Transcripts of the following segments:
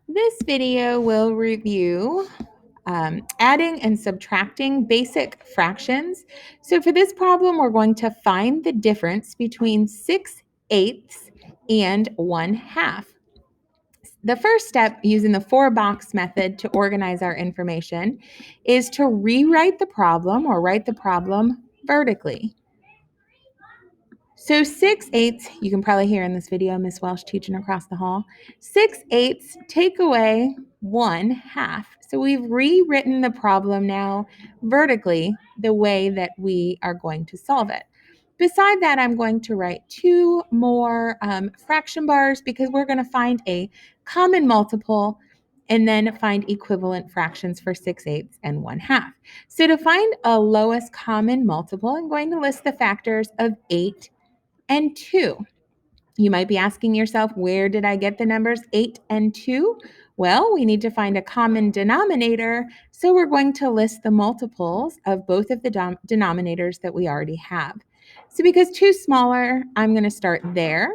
This video will review adding and subtracting basic fractions. So for this problem, we're going to find the difference between 6/8 and 1/2. The first step using the 4-box method to organize our information is to rewrite the problem or write the problem vertically. So 6/8, you can probably hear in this video Miss Welsh teaching across the hall. 6/8 take away 1/2. So we've rewritten the problem now vertically the way that we are going to solve it. Beside that, I'm going to write 2 more fraction bars because we're going to find a common multiple and then find equivalent fractions for 6/8 and 1/2. So to find a lowest common multiple, I'm going to list the factors of 8 and 2. You might be asking yourself, where did I get the numbers 8 and 2? Well, we need to find a common denominator, so we're going to list the multiples of both of the denominators that we already have. So because 2 is smaller, I'm going to start there.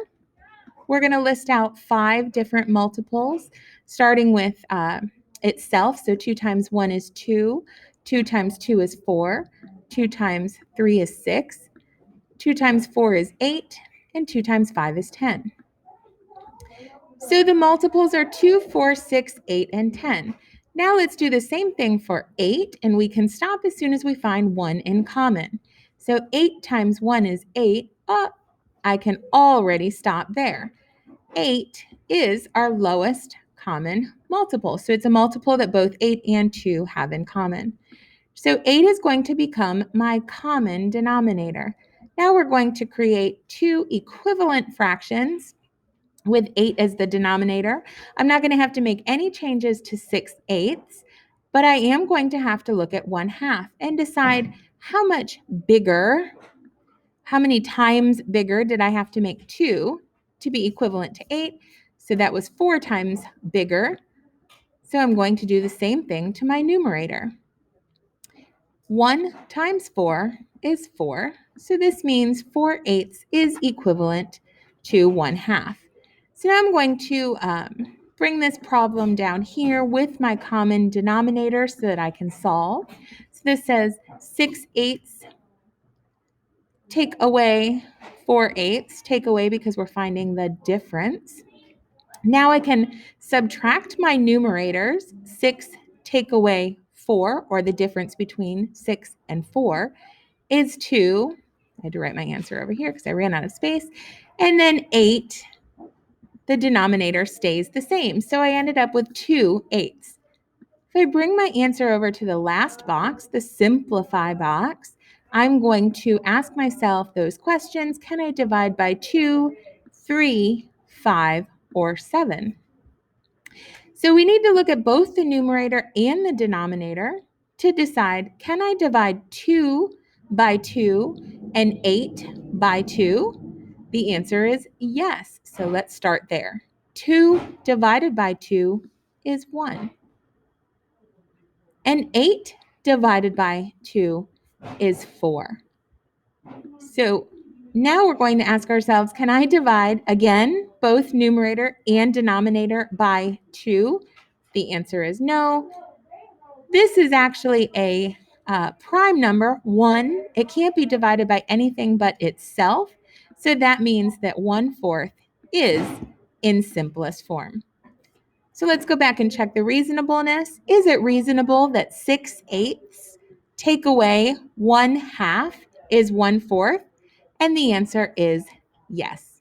We're going to list out 5 different multiples, starting with itself. So 2 times 1 is 2, 2 times 2 is 4, 2 times 3 is 6, 2 times 4 is 8, and 2 times 5 is 10. So the multiples are 2, 4, 6, 8, and 10. Now let's do the same thing for 8, and we can stop as soon as we find 1 in common. So 8 times 1 is 8. Oh, I can already stop there. 8 is our lowest common multiple. So it's a multiple that both 8 and 2 have in common. So 8 is going to become my common denominator. Now we're going to create 2 equivalent fractions with 8 as the denominator. I'm not going to have to make any changes to 6/8, but I am going to have to look at 1/2 and decide how much bigger, how many times bigger did I have to make 2 to be equivalent to 8? So that was 4 times bigger. So I'm going to do the same thing to my numerator. 1 times 4 is 4. So this means 4/8 is equivalent to 1/2. So now I'm going to bring this problem down here with my common denominator so that I can solve. So this says 6/8 take away 4/8, take away because we're finding the difference. Now I can subtract my numerators. 6 take away 4, or the difference between 6 and 4, is 2. I had to write my answer over here because I ran out of space. And then 8, the denominator stays the same. So I ended up with 2/8. If I bring my answer over to the last box, the simplify box, I'm going to ask myself those questions. Can I divide by 2, 3, 5, or 7? So we need to look at both the numerator and the denominator to decide, can I divide 2 by 2 and 8 by 2? The answer is yes. So let's start there. 2 divided by 2 is 1. And 8 divided by 2 is 4. So now we're going to ask ourselves, can I divide, again, both numerator and denominator by 2? The answer is no. This is actually a prime number, 1. It can't be divided by anything but itself. So that means that 1/4 is in simplest form. So let's go back and check the reasonableness. Is it reasonable that 6/8 take away 1/2 is 1/4? And the answer is yes.